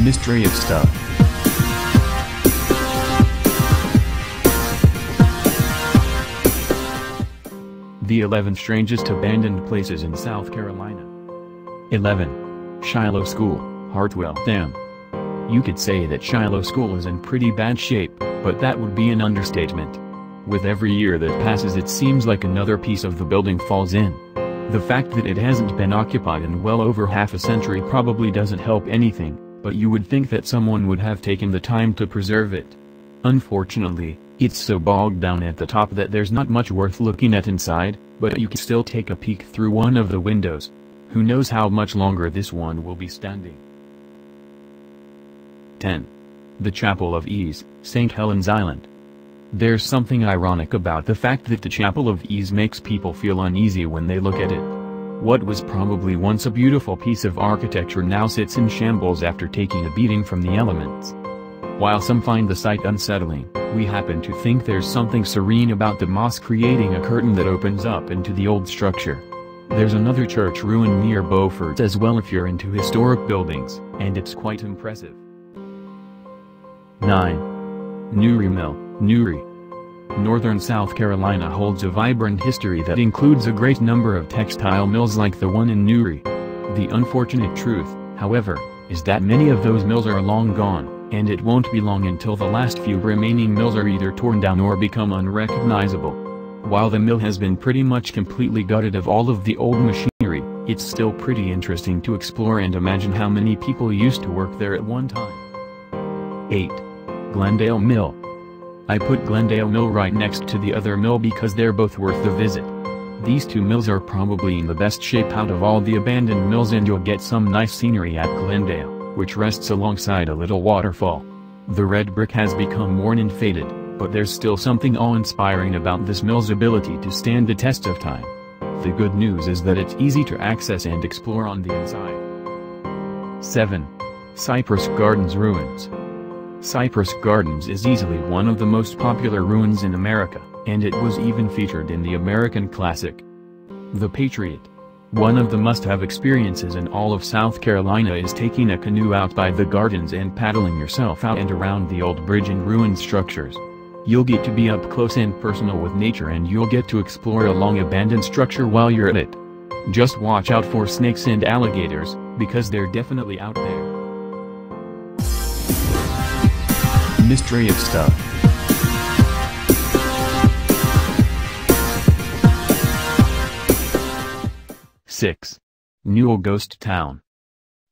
Mystery of stuff. The 11 strangest abandoned places in South Carolina. 11. Shiloh School, Hartwell Dam. You could say that Shiloh School is in pretty bad shape, but that would be an understatement. With every year that passes, it seems like another piece of the building falls in. The fact that it hasn't been occupied in well over half a century probably doesn't help anything, but you would think that someone would have taken the time to preserve it. Unfortunately, it's so bogged down at the top that there's not much worth looking at inside, but you can still take a peek through one of the windows. Who knows how much longer this one will be standing. 10. The Chapel of Ease, St. Helens Island. There's something ironic about the fact that the Chapel of Ease makes people feel uneasy when they look at it. What was probably once a beautiful piece of architecture now sits in shambles after taking a beating from the elements. While some find the sight unsettling, we happen to think there's something serene about the moss creating a curtain that opens up into the old structure. There's another church ruin near Beaufort as well if you're into historic buildings, and it's quite impressive. 9. Newry Mill, Newry. Northern South Carolina holds a vibrant history that includes a great number of textile mills like the one in Newry. The unfortunate truth, however, is that many of those mills are long gone, and it won't be long until the last few remaining mills are either torn down or become unrecognizable. While the mill has been pretty much completely gutted of all of the old machinery, it's still pretty interesting to explore and imagine how many people used to work there at one time. 8. Glendale Mill. I put Glendale Mill right next to the other mill because they're both worth the visit. These two mills are probably in the best shape out of all the abandoned mills, and you'll get some nice scenery at Glendale, which rests alongside a little waterfall. The red brick has become worn and faded, but there's still something awe-inspiring about this mill's ability to stand the test of time. The good news is that it's easy to access and explore on the inside. 7. Cypress Gardens Ruins. Cypress Gardens is easily one of the most popular ruins in America, and it was even featured in the American classic, The Patriot. One of the must-have experiences in all of South Carolina is taking a canoe out by the gardens and paddling yourself out and around the old bridge and ruined structures. You'll get to be up close and personal with nature, and you'll get to explore a long-abandoned structure while you're at it. Just watch out for snakes and alligators, because they're definitely out there. Mystery of stuff. Six. Newell Ghost Town.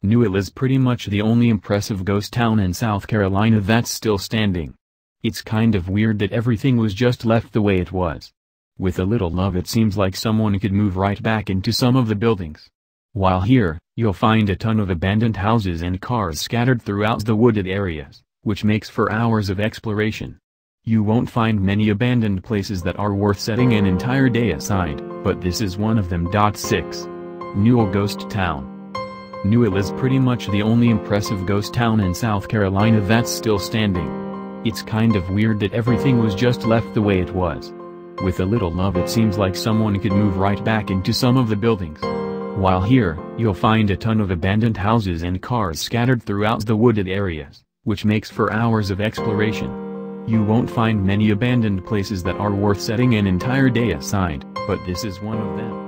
Newell is pretty much the only impressive ghost town in South Carolina that's still standing. It's kind of weird that everything was just left the way it was. With a little love, it seems like someone could move right back into some of the buildings. While here, you'll find a ton of abandoned houses and cars scattered throughout the wooded areas, which makes for hours of exploration. You won't find many abandoned places that are worth setting an entire day aside, but this is one of them. 6. Newell Ghost Town. Newell is pretty much the only impressive ghost town in South Carolina that's still standing. It's kind of weird that everything was just left the way it was. With a little love, it seems like someone could move right back into some of the buildings. While here, you'll find a ton of abandoned houses and cars scattered throughout the wooded areas, which makes for hours of exploration. You won't find many abandoned places that are worth setting an entire day aside, but this is one of them.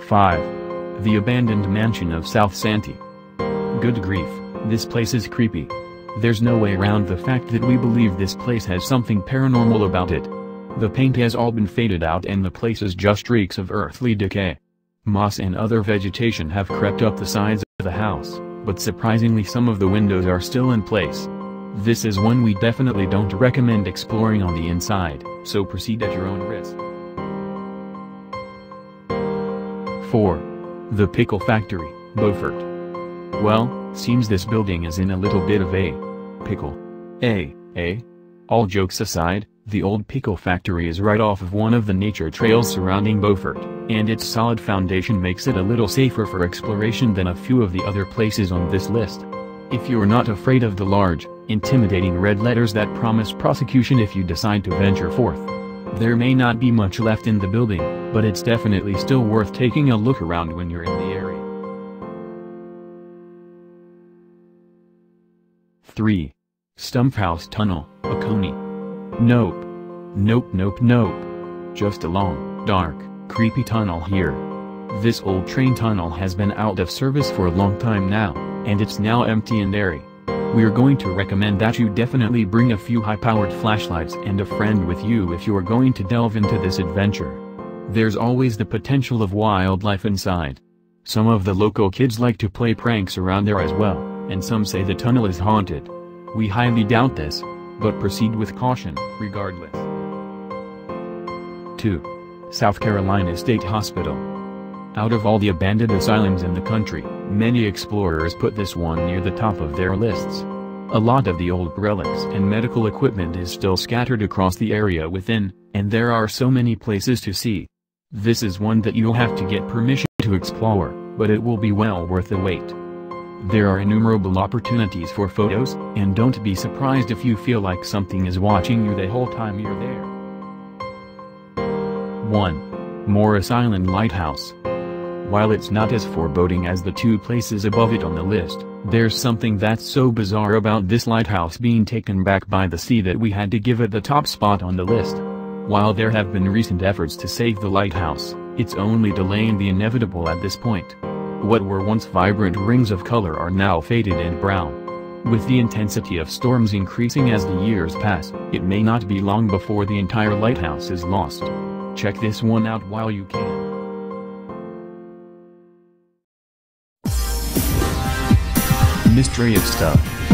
5. The Abandoned Mansion of South Santee. Good grief, this place is creepy. There's no way around the fact that we believe this place has something paranormal about it. The paint has all been faded out and the place is just reeks of earthly decay. Moss and other vegetation have crept up the sides of the house, but surprisingly some of the windows are still in place. This is one we definitely don't recommend exploring on the inside, so proceed at your own risk. 4. The Pickle Factory, Beaufort. Well, seems this building is in a little bit of a pickle. All jokes aside, the old pickle factory is right off of one of the nature trails surrounding Beaufort, and its solid foundation makes it a little safer for exploration than a few of the other places on this list. If you're not afraid of the large, intimidating red letters that promise prosecution if you decide to venture forth, there may not be much left in the building, but it's definitely still worth taking a look around when you're in the area. 3. Stumphouse Tunnel, Oconee. Nope. Nope nope nope. Just a long, dark, creepy tunnel here. This old train tunnel has been out of service for a long time now, and it's now empty and airy. We're going to recommend that you definitely bring a few high-powered flashlights and a friend with you if you are going to delve into this adventure. There's always the potential of wildlife inside. Some of the local kids like to play pranks around there as well, and some say the tunnel is haunted. We highly doubt this, but proceed with caution, regardless. 2. South Carolina State Hospital. Out of all the abandoned asylums in the country, many explorers put this one near the top of their lists. A lot of the old relics and medical equipment is still scattered across the area within, and there are so many places to see. This is one that you'll have to get permission to explore, but it will be well worth the wait. There are innumerable opportunities for photos, and don't be surprised if you feel like something is watching you the whole time you're there. 1. Morris Island Lighthouse. While it's not as foreboding as the two places above it on the list, there's something that's so bizarre about this lighthouse being taken back by the sea that we had to give it the top spot on the list. While there have been recent efforts to save the lighthouse, it's only delaying the inevitable at this point. What were once vibrant rings of color are now faded and brown. With the intensity of storms increasing as the years pass, it may not be long before the entire lighthouse is lost. Check this one out while you can. Mystery of Stuff.